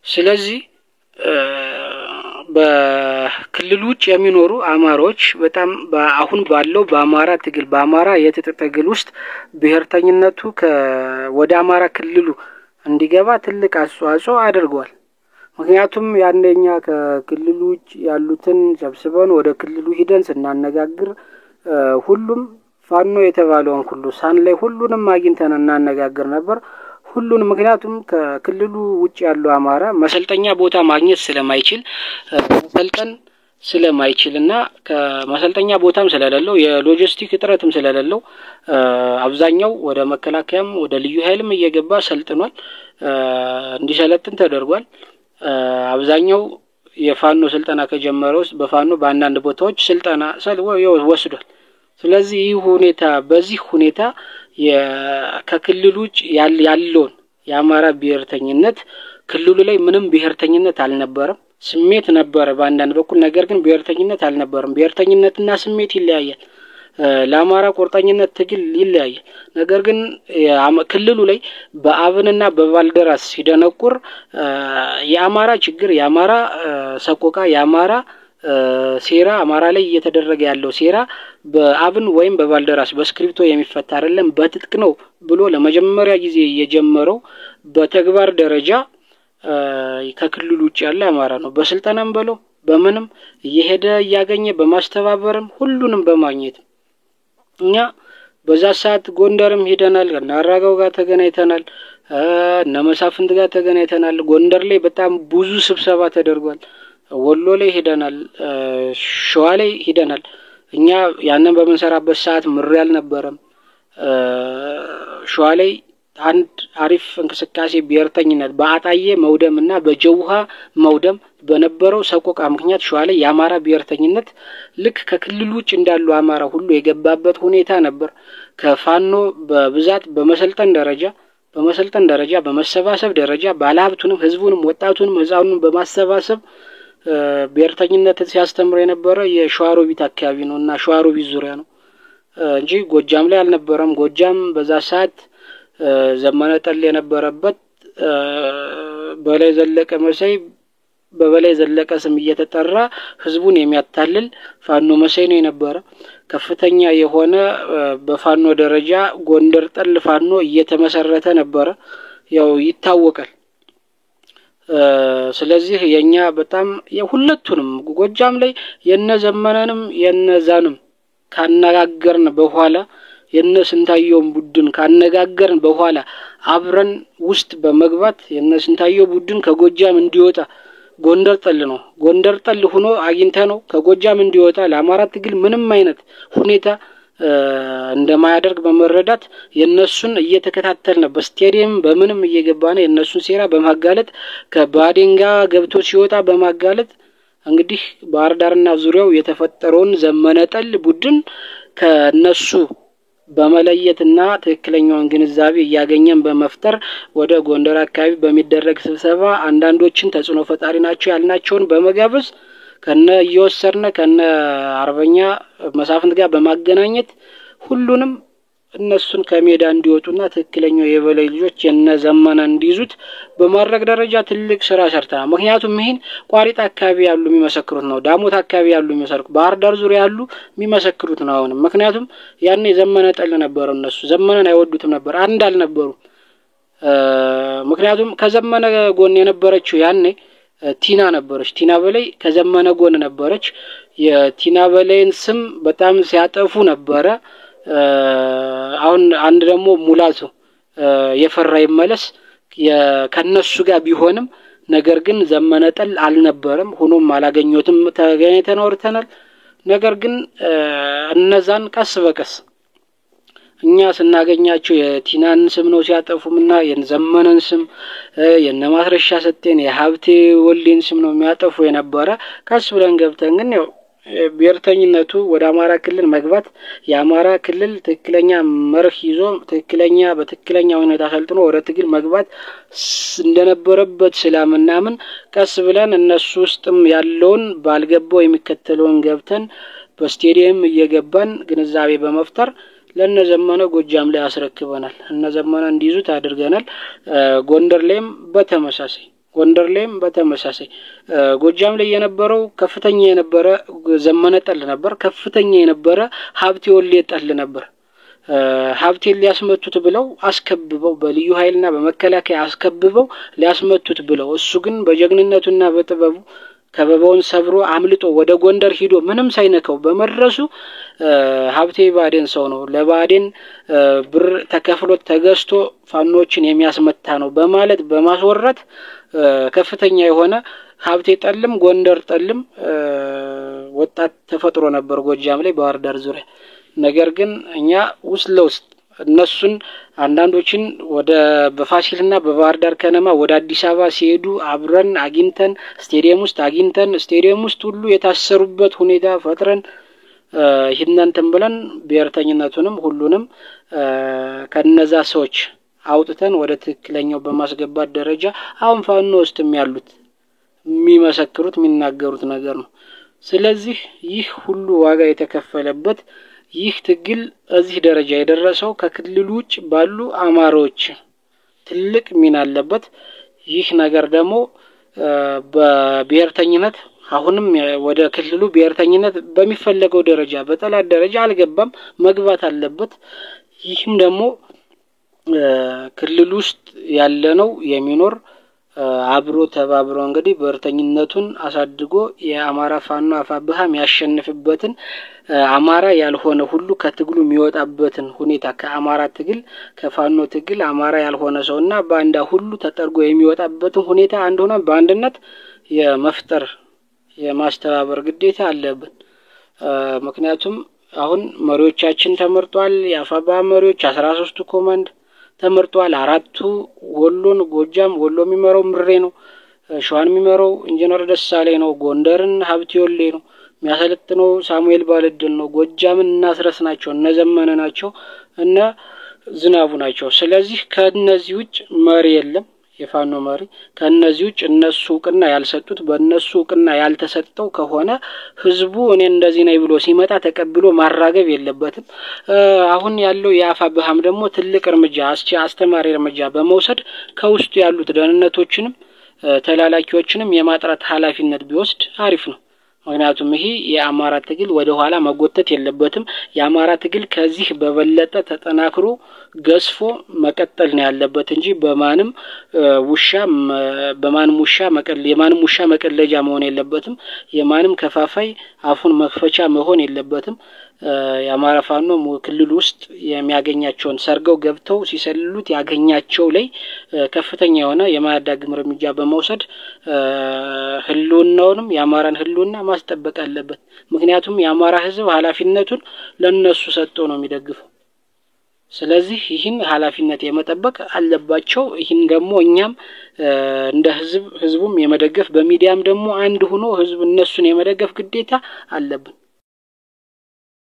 ስለዚህ በክልሉ ውጭ የሚኖሩ አማሮች በጣም አሁን ባለው በአማራ ትግል በአማራ የትጥቅ ውስጥ ብሔርተኝነቱ ወደ አማራ ክልሉ እንዲገባ ትልቅ አስተዋጽኦ አድርጓል። ምክንያቱም ያንደኛ ከክልሉ ውጭ ያሉትን ሰብስበን ወደ ክልሉ ሂደን ስናነጋግር ሁሉም ፋኖ የተባለውን ሁሉ ሳንላይ ሁሉንም አግኝተን እናነጋግር ነበር። ሁሉንም ምክንያቱም ከክልሉ ውጭ ያለው አማራ መሰልጠኛ ቦታ ማግኘት ስለማይችል መሰልጠን ስለማይችልና ከመሰልጠኛ ቦታም ስለሌለው የሎጂስቲክ እጥረትም ስለሌለው አብዛኛው ወደ መከላከያም ወደ ልዩ ኃይልም እየገባ ሰልጥኗል። እንዲሰለጥን ተደርጓል። አብዛኛው የፋኖ ስልጠና ከጀመረው በፋኖ በአንዳንድ ቦታዎች ስልጠና ወስዷል። ስለዚህ በዚህ ሁኔታ ከክልሉ ውጭ ያለውን የአማራ ብሔርተኝነት ክልሉ ላይ ምንም ብሔርተኝነት አልነበረም። ስሜት ነበረ በአንዳንድ በኩል፣ ነገር ግን ብሔርተኝነት አልነበረም። ብሔርተኝነትና ስሜት ይለያያል። ለአማራ ቁርጠኝነት ትግል ይለያያል። ነገር ግን ክልሉ ላይ በአብንና በባልደራስ ሲደነቁር የአማራ ችግር የአማራ ሰቆቃ የአማራ ሴራ አማራ ላይ እየተደረገ ያለው ሴራ በአብን ወይም በባልደራስ በስክሪፕቶ የሚፈታ አይደለም በትጥቅ ነው ብሎ ለመጀመሪያ ጊዜ የጀመረው በተግባር ደረጃ ከክልሉ ውጭ ያለ አማራ ነው። በስልጣናም ብሎ በምንም እየሄደ ያገኘ በማስተባበርም ሁሉንም በማግኘት እኛ በዛ ሰዓት ጎንደርም ሄደናል። ከናራጋው ጋር ተገናኝተናል። ነመሳፍንት ጋር ተገናኝተናል። ጎንደር ላይ በጣም ብዙ ስብሰባ ተደርጓል። ወሎ ላይ ሄደናል። ሸዋ ላይ ሄደናል። እኛ ያንን በመንሰራበት ሰዓት ምር ያልነበረም ሸዋ ላይ አንድ አሪፍ እንቅስቃሴ ብሔርተኝነት በአጣዬ መውደምና በጀውሃ መውደም በነበረው ሰቆቃ ምክንያት ሸዋ ላይ የአማራ ብሔርተኝነት ልክ ከክልሉ ውጭ እንዳሉ አማራ ሁሉ የገባበት ሁኔታ ነበር። ከፋኖ በብዛት በመሰልጠን ደረጃ በመሰባሰብ ደረጃ ባለሀብቱንም ህዝቡንም ወጣቱንም ህፃኑንም በማሰባሰብ ብሔርተኝነትን ሲያስተምር የነበረ የሸዋሮቢት አካባቢ ነውና ሸዋሮቢት ዙሪያ ነው እንጂ ጎጃም ላይ አልነበረም። ጎጃም በዛ ሰዓት ዘመነ ጠል የነበረበት በላይ ዘለቀ መሳይ በበላይ ዘለቀ ስም እየተጠራ ህዝቡን የሚያታልል ፋኖ መሳይ ነው የነበረ። ከፍተኛ የሆነ በፋኖ ደረጃ ጎንደር ጠል ፋኖ እየተመሰረተ ነበረ፣ ያው ይታወቃል። ስለዚህ የኛ በጣም የሁለቱንም ጎጃም ላይ የነዘመነንም የነዛንም ካነጋገርን በኋላ የነስንታየው ቡድን ካነጋገርን በኋላ አብረን ውስጥ በመግባት የነስንታየው ቡድን ከጎጃም እንዲወጣ ጎንደር ጠል ሆኖ አግኝተነው ከጎጃም እንዲወጣ ለአማራ ትግል ምንም አይነት ሁኔታ እንደማያደርግ በመረዳት የነሱን እየተከታተልን በስቴዲየም በምንም እየገባነ የነሱን ሴራ በማጋለጥ ከባዴንጋ ገብቶ ሲወጣ በማጋለጥ እንግዲህ ባህር ዳርና ዙሪያው የተፈጠረውን ዘመነ ጠል ቡድን ከነሱ በመለየትና ትክክለኛውን ግንዛቤ ያገኘን በመፍጠር ወደ ጎንደር አካባቢ በሚደረግ ስብሰባ አንዳንዶችን ተጽዕኖ ፈጣሪ ናቸው ያልናቸውን በመጋበዝ ከነ እየወሰድነ ከነ አርበኛ መሳፍንት ጋር በማገናኘት ሁሉንም እነሱን ከሜዳ እንዲወጡና ትክክለኛው የበላይ ልጆች የነዘመነ እንዲይዙት በማድረግ ደረጃ ትልቅ ስራ ሰርተናል። ምክንያቱም ይሄን ቋሪት አካባቢ ያሉ የሚመሰክሩት ነው፣ ዳሞት አካባቢ ያሉ የሚመሰክሩት፣ ባህር ዳር ዙሪያ ያሉ የሚመሰክሩት ነው። አሁን ምክንያቱም ያኔ ዘመነ ጠል ነበረው፣ እነሱ ዘመነን አይወዱትም ነበር፣ አንድ አልነበሩ። ምክንያቱም ከዘመነ ጎን የነበረችው ያኔ ቲና ነበረች። ቲና በላይ ከዘመነ ጎን ነበረች። የቲና በላይን ስም በጣም ሲያጠፉ ነበረ። አሁን አንድ ደግሞ ሙላቱ የፈራ ይመለስ ከነሱ ጋር ቢሆንም ነገር ግን ዘመነ ጠል አልነበረም። ሆኖም አላገኙትም፣ ተገናኝተን አውርተናል። ነገር ግን እነዛን ቀስ በቀስ እኛ ስናገኛቸው የቲናን ስም ነው ሲያጠፉምና የዘመነን ስም የነማስረሻ ሰጤን የሀብቴ ወልዴን ስም ነው የሚያጠፉ የነበረ። ቀስ ብለን ገብተን ግን ያው ብሔርተኝነቱ ወደ አማራ ክልል መግባት የአማራ ክልል ትክክለኛ መርህ ይዞ በትክክለኛ ሁኔታ ሰልጥኖ ወደ ትግል መግባት እንደነበረበት ስላምናምን ቀስ ብለን እነሱ ውስጥም ያለውን ባልገባው የሚከተለውን ገብተን በስቴዲየም እየገባን ግንዛቤ በመፍጠር ለነዘመነ ጎጃም ላይ አስረክበናል። እነዘመነ እንዲይዙት አድርገናል። ጎንደር ላይም በተመሳሳይ ጎንደር ላይም በተመሳሳይ ጎጃም ላይ የነበረው ከፍተኛ የነበረ ዘመነ ጠል ነበር። ከፍተኛ የነበረ ሀብቴ ወልዴ ጠል ነበር። ሀብቴን ሊያስመቱት ብለው አስከብበው በልዩ ኃይልና በመከላከያ አስከብበው ሊያስመቱት ብለው እሱ ግን በጀግንነቱና በጥበቡ ከበባውን ሰብሮ አምልጦ ወደ ጎንደር ሂዶ ምንም ሳይነካው በመድረሱ ሀብቴ ባዴን ሰው ነው፣ ለባዴን ብር ተከፍሎት ተገዝቶ ፋኖችን የሚያስመታ ነው በማለት በማስወራት ከፍተኛ የሆነ ሀብቴ ጠልም ጎንደር ጠልም ወጣት ተፈጥሮ ነበር ጎጃም ላይ ባህር ዳር ዙሪያ። ነገር ግን እኛ ውስጥ ለውስጥ እነሱን አንዳንዶችን ወደ በፋሲልና በባህር ዳር ከነማ ወደ አዲስ አበባ ሲሄዱ አብረን አግኝተን ስቴዲየም ውስጥ አግኝተን ስቴዲየም ውስጥ ሁሉ የታሰሩበት ሁኔታ ፈጥረን ይህንንተን ብለን ብሔርተኝነቱንም ሁሉንም ከነዛ ሰዎች አውጥተን ወደ ትክክለኛው በማስገባት ደረጃ አሁን ፋኖ ውስጥም ያሉት የሚመሰክሩት የሚናገሩት ነገር ነው። ስለዚህ ይህ ሁሉ ዋጋ የተከፈለበት ይህ ትግል እዚህ ደረጃ የደረሰው ከክልሉ ውጭ ባሉ አማሮች ትልቅ ሚና አለበት። ይህ ነገር ደግሞ በብሔርተኝነት አሁንም ወደ ክልሉ ብሔርተኝነት በሚፈለገው ደረጃ በጠላት ደረጃ አልገባም፣ መግባት አለበት። ይህም ደግሞ ክልሉ ውስጥ ያለነው የሚኖር አብሮ ተባብሮ እንግዲህ ብሔርተኝነቱን አሳድጎ የአማራ ፋኖ አፋብሃም ያሸንፍበትን አማራ ያልሆነ ሁሉ ከትግሉ የሚወጣበትን ሁኔታ ከአማራ ትግል ከፋኖ ትግል አማራ ያልሆነ ሰውና ባንዳ ሁሉ ተጠርጎ የሚወጣበትን ሁኔታ አንድ ሆነ በአንድነት የመፍጠር የማስተባበር ግዴታ አለብን። ምክንያቱም አሁን መሪዎቻችን ተመርጧል። የአፋብሃ መሪዎች 13ቱ ኮማንድ ተመርጧል። 4ቱ ወሎን ጎጃም ወሎ የሚመራው ምሬ ነው። ሸዋን የሚመራው ኢንጂነር ደሳሌ ነው። ጎንደርን ሀብቴ ወልዴ ነው። የሚያሰለጥነው ሳሙኤል ባለድል ነው። ጎጃምን እናስረስ ናቸው፣ እነ ዘመነ ናቸው፣ እነ ዝናቡ ናቸው። ስለዚህ ከነዚህ ውጭ መሪ የለም የፋኖ መሪ። ከነዚህ ውጭ እነሱ እውቅና ያልሰጡት በእነሱ እውቅና ያልተሰጠው ከሆነ ህዝቡ እኔ እንደዚህ ነኝ ብሎ ሲመጣ ተቀብሎ ማራገብ የለበትም። አሁን ያለው የአፋብሃም ደግሞ ትልቅ እርምጃ አስተማሪ እርምጃ በመውሰድ ከውስጡ ያሉት ደህንነቶችንም ተላላኪዎችንም የማጥራት ኃላፊነት ቢወስድ አሪፍ ነው። ምክንያቱም ይሄ የአማራ ትግል ወደ ኋላ መጎተት የለበትም። የአማራ ትግል ከዚህ በበለጠ ተጠናክሮ ገዝፎ መቀጠል ነው ያለበት እንጂ የማንም ውሻ መቀለጃ መሆን የለበትም። የማንም ከፋፋይ አፉን መክፈቻ መሆን የለበትም። የአማራ ፋኖ ክልል ውስጥ የሚያገኛቸውን ሰርገው ገብተው ሲሰልሉት ያገኛቸው ላይ ከፍተኛ የሆነ የማያዳግም እርምጃ በመውሰድ ህልውናውንም የአማራን ህልውና ማስጠበቅ አለበት። ምክንያቱም የአማራ ህዝብ ኃላፊነቱን ለነሱ ሰጥቶ ነው የሚደግፈው። ስለዚህ ይህን ኃላፊነት የመጠበቅ አለባቸው። ይህን ደግሞ እኛም እንደ ህዝቡም የመደገፍ በሚዲያም ደግሞ አንድ ሆኖ ህዝብ እነሱን የመደገፍ ግዴታ አለብን።